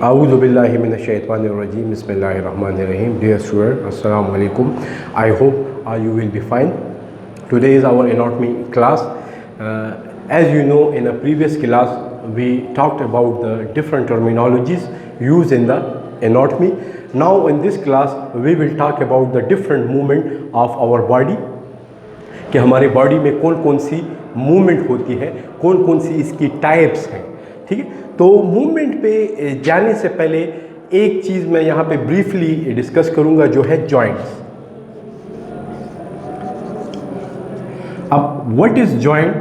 A'udhu-billahi-minash-shaytanir-rajim. Bismillahir-rahmanir-rahim. Dear student, Assalamu alaikum. I hope you will be fine. Today is our anatomy class. As you know, in a previous class we talked about the different terminologies used in the anatomy. Now in this class we will talk about the different movement of our body, कि हमारे body में कौन कौन सी movement होती है, कौन कौन सी इसकी टाइप्स हैं. ठीक है, तो मूवमेंट पे जाने से पहले एक चीज़ मैं यहाँ पे ब्रीफली डिस्कस करूँगा, जो है जॉइंट्स. अब व्हाट इज जॉइंट?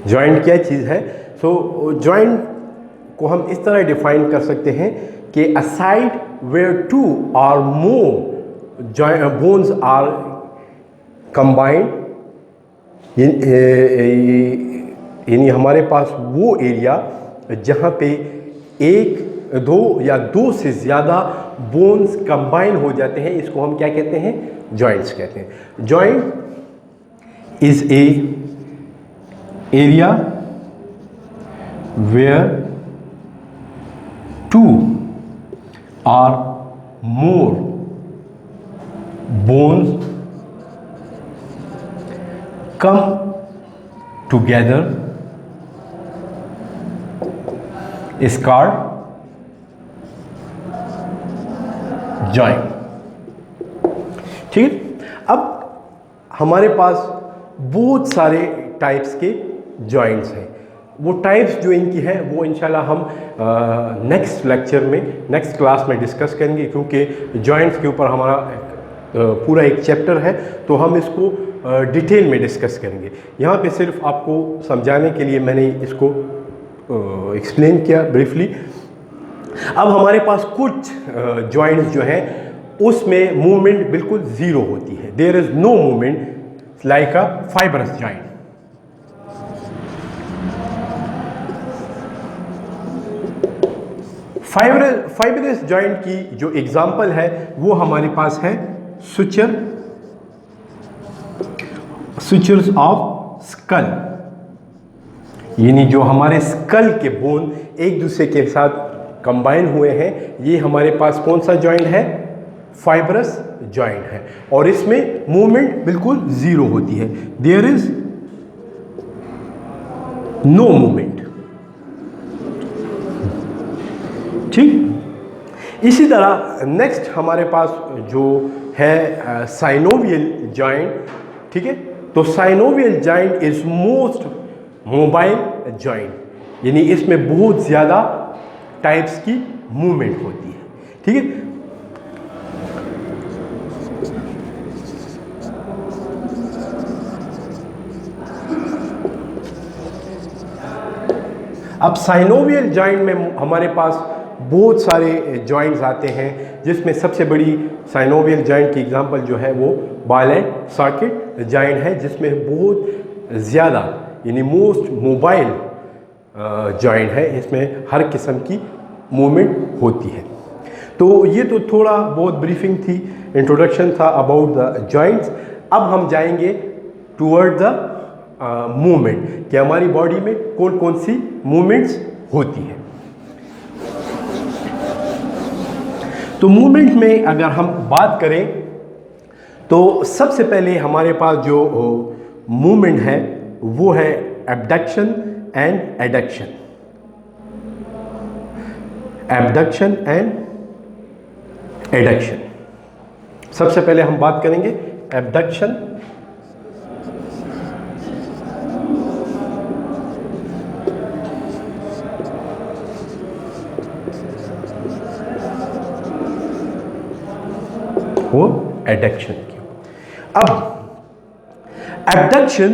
जॉइंट क्या चीज़ है? सो जॉइंट को हम इस तरह डिफाइन कर सकते हैं कि अ side where two or more bones are combined, यानी हमारे पास वो एरिया जहाँ पे एक, दो या दो से ज़्यादा बोन्स कंबाइन हो जाते हैं, इसको हम क्या कहते हैं? जॉइंट्स कहते हैं. Joint is a area where two or more bones come together is called joint. ठीक है, अब हमारे पास बहुत सारे टाइप्स के जॉइंट्स हैं. वो टाइप्स जो इनकी है वो इंशाल्लाह हम नेक्स्ट लेक्चर में, नेक्स्ट क्लास में डिस्कस करेंगे, क्योंकि जॉइंट्स के ऊपर हमारा पूरा एक चैप्टर है, तो हम इसको डिटेल में डिस्कस करेंगे. यहाँ पे सिर्फ आपको समझाने के लिए मैंने इसको एक्सप्लेन किया ब्रीफली. अब हमारे पास कुछ जॉइंट्स जो है उसमें मूवमेंट बिल्कुल ज़ीरो होती है. There is no movement like a fibrous joint. Fibrous joint की जो एग्जांपल है वो हमारे पास है सुचर्स ऑफ स्कल, यानी जो हमारे स्कल के बोन एक दूसरे के साथ कंबाइन हुए हैं, ये हमारे पास कौन सा जॉइंट है? फाइबरस जॉइंट है, और इसमें मूवमेंट बिल्कुल ज़ीरो होती है. There is no movement. ठीक, इसी तरह नेक्स्ट हमारे पास जो है साइनोवियल जॉइंट. ठीक है, तो synovial joint is most mobile joint, यानी इसमें बहुत ज़्यादा टाइप्स की मूवमेंट होती है. ठीक है, अब साइनोवियल जॉइंट में हमारे पास बहुत सारे जॉइंट्स आते हैं, जिसमें सबसे बड़ी साइनोवियल जॉइंट की एग्जांपल जो है वो बॉल एंड सॉकेट जॉइंट है, जिसमें बहुत ज़्यादा, यानी मोस्ट मोबाइल जॉइंट है. इसमें हर किस्म की मूवमेंट होती है. तो ये तो थोड़ा बहुत ब्रीफिंग थी, इंट्रोडक्शन था अबाउट द जॉइंट्स. अब हम जाएंगे टूवर्ड द मूवमेंट, कि हमारी बॉडी में कौन कौन सी मूवमेंट्स होती हैं. तो मूवमेंट में अगर हम बात करें तो सबसे पहले हमारे पास जो मूवमेंट है वो है abduction and adduction. Abduction and adduction. सबसे पहले हम बात करेंगे एब्डक्शन. वो एडक्शन की. अब abduction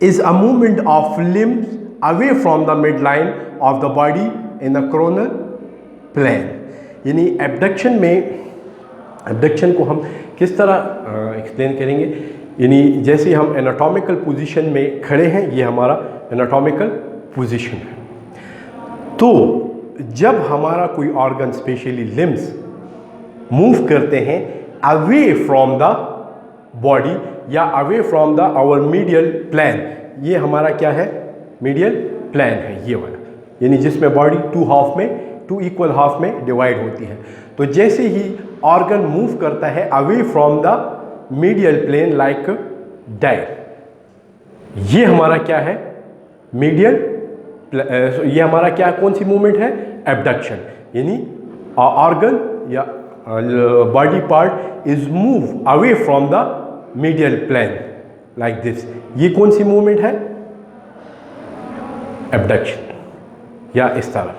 is a movement of limbs away from the mid line of the body in the coronal plane. यानी एब्डक्शन में, एब्डक्शन को हम किस तरह एक्सप्लेन करेंगे? यानी जैसे हम एनाटॉमिकल पोजीशन में खड़े हैं, ये हमारा एनाटॉमिकल पोजीशन है. तो जब हमारा कोई ऑर्गन, स्पेशली लिम्स, मूव करते हैं अवे फ्रॉम द बॉडी या away from the our medial plane, ये हमारा क्या है? मीडियल प्लान है ये वाला. यानी जिसमें बॉडी टू इक्वल हाफ में डिवाइड होती है। तो जैसे ही ऑर्गन मूव करता है away from the medial plane like die, ये हमारा क्या है, ये हमारा क्या, कौन सी मूवमेंट है, एबडक्शन। यानी ऑर्गन या body part is move away from the medial plane like this, ये कौन सी मूवमेंट है, एबडक्शन, या इस तरह।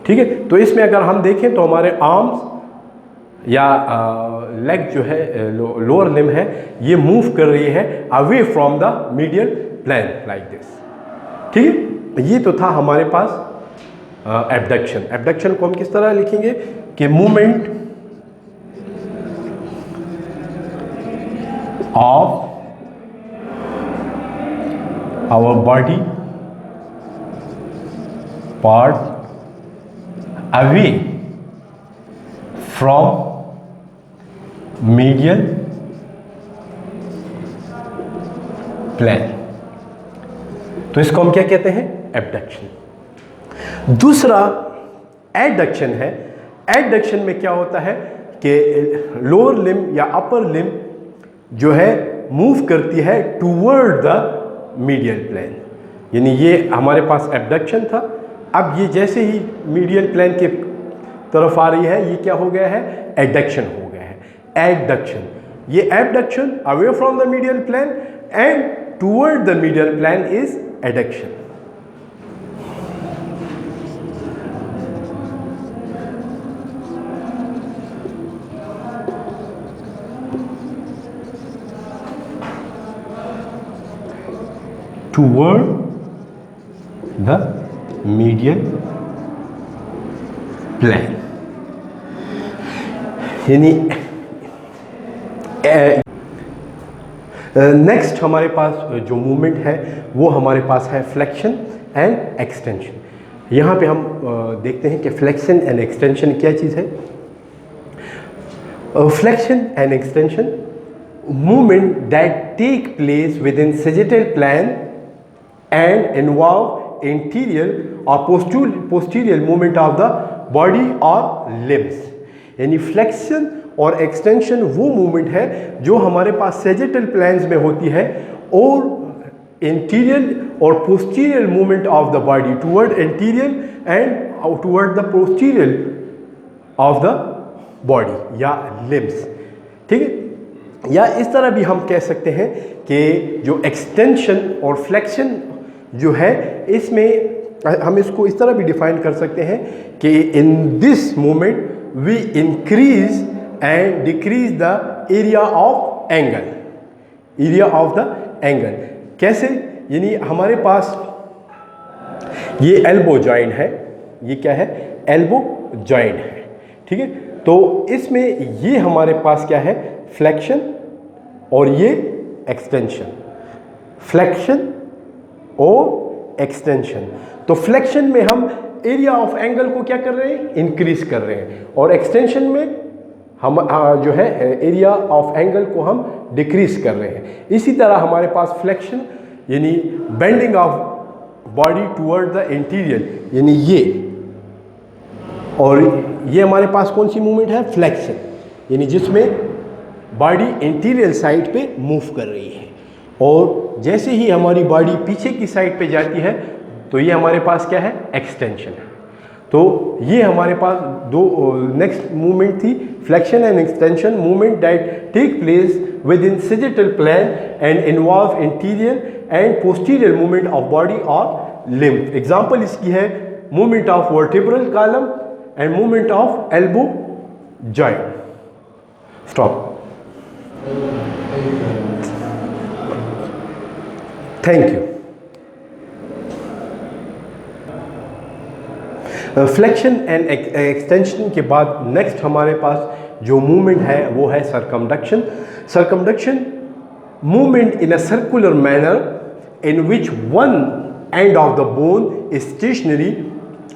ठीक है, तो इसमें अगर हम देखें तो हमारे आर्म्स या लेग जो है, लोअर लिम्ब है, ये मूव कर रही है away from the medial plane like this. ठीक है, ये तो था हमारे पास एबडक्शन। एबडक्शन को हम किस तरह लिखेंगे कि movement of our body part away from medial plane, तो इसको हम क्या कहते हैं, एबडक्शन। दूसरा एडक्शन है। एडक्शन में क्या होता है कि लोअर लिम्ब या अपर लिम्ब जो है मूव करती है टूवर्ड द मीडियल प्लेन, यानी ये हमारे पास एबडक्शन था। अब ये जैसे ही मीडियल प्लेन के तरफ आ रही है, ये क्या हो गया है, एडक्शन हो गया है, एडक्शन। ये abduction away from the medial plane and toward the medial plane is adduction. Toward the medial plane, यानी नेक्स्ट हमारे पास जो मूवमेंट है वो हमारे पास है फ्लेक्शन एंड एक्सटेंशन। यहाँ पे हम देखते हैं कि फ्लेक्शन एंड एक्सटेंशन क्या चीज़ है। Flexion and extension movement that take place within sagittal plane and involve interior और posterior movement of the body और लिम्स। यानी फ्लेक्शन और एक्सटेंशन वो मूवमेंट है जो हमारे पास सैजिटल प्लेन्स में होती है और इंटीरियर और posterior movement of the body toward interior and toward the posterior of the body या लिम्स। ठीक है, या इस तरह भी हम कह सकते हैं कि जो एक्सटेंशन और फ्लेक्शन जो है, इसमें हम इसको इस तरह भी डिफाइन कर सकते हैं कि in this movement we increase and decrease the area of angle, area of the angle. कैसे, यानी हमारे पास ये एल्बो जॉइंट है, ये क्या है, एल्बो जॉइंट है। ठीक है, तो इसमें ये हमारे पास क्या है, फ्लेक्शन और ये एक्सटेंशन, फ्लेक्शन और एक्सटेंशन। तो फ्लेक्शन में हम एरिया ऑफ एंगल को क्या कर रहे हैं, इंक्रीज कर रहे हैं, और एक्सटेंशन में हम जो है एरिया ऑफ एंगल को हम डिक्रीज कर रहे हैं। इसी तरह हमारे पास फ्लेक्शन यानी bending of body toward the interior, यानी ये, और ये हमारे पास कौन सी मूवमेंट है, फ्लेक्शन, यानी जिसमें बॉडी इंटीरियर साइड पे मूव कर रही है। और जैसे ही हमारी बॉडी पीछे की साइड पे जाती है तो ये हमारे पास क्या है, एक्सटेंशन है। तो ये हमारे पास दो नेक्स्ट मूवमेंट थी, flexion and extension movement that take place within sagittal plane and involve interior and posterior movement of body और लिम्ब। एग्जाम्पल इसकी है movement of vertebral column and movement of elbow joint. Stop. Thank you. Flexion and extension के बाद next हमारे पास जो movement है वो है circumduction. Circumduction movement in a circular manner in which one end of the bone is stationary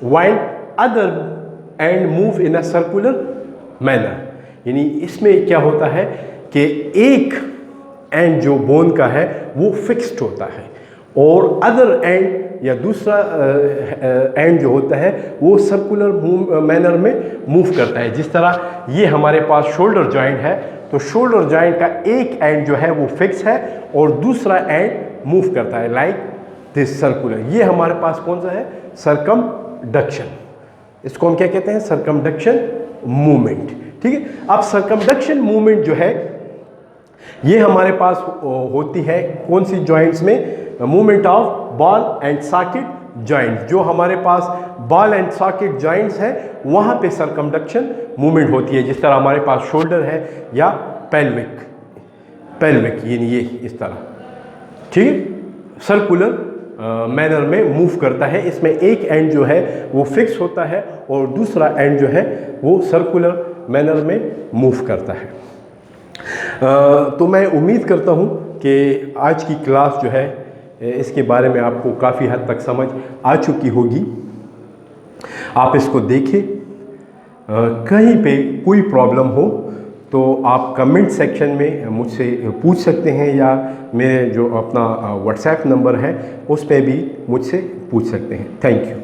while other and move in a circular manner. यानी इसमें क्या होता है कि एक एंड जो बोन का है वो फिक्स्ड होता है और अदर एंड या दूसरा एंड जो होता है वो सर्कुलर मैनर में मूव करता है। जिस तरह ये हमारे पास शोल्डर जॉइंट है, तो शोल्डर जॉइंट का एक एंड जो है वो फिक्स है और दूसरा एंड मूव करता है लाइक दिस सर्कुलर। ये हमारे पास कौन सा है? सर्कमडक्शन। इसको हम क्या कहते हैं? Circumduction movement. ठीक है, अब सर्कमडक्शन मूवमेंट जो है ये हमारे पास होती है कौन सी जॉइंट्स में? Movement of ball and socket joint. जो हमारे पास बॉल एंड सॉकेट जॉइंट्स है वहाँ पे सर्कमडक्शन मूवमेंट होती है। जिस तरह हमारे पास शोल्डर है या पेल्विक ये इस तरह, ठीक है, सर्कुलर मैनर में मूव करता है। इसमें एक एंड जो है वो फिक्स होता है और दूसरा एंड जो है वो सर्कुलर मैनर में मूव करता है। तो मैं उम्मीद करता हूँ कि आज की क्लास जो है इसके बारे में आपको काफ़ी हद तक समझ आ चुकी होगी। आप इसको देखें, कहीं पे कोई प्रॉब्लम हो तो आप कमेंट सेक्शन में मुझसे पूछ सकते हैं या मेरे जो अपना व्हाट्सएप नंबर है उस पर भी मुझसे पूछ सकते हैं। Thank you.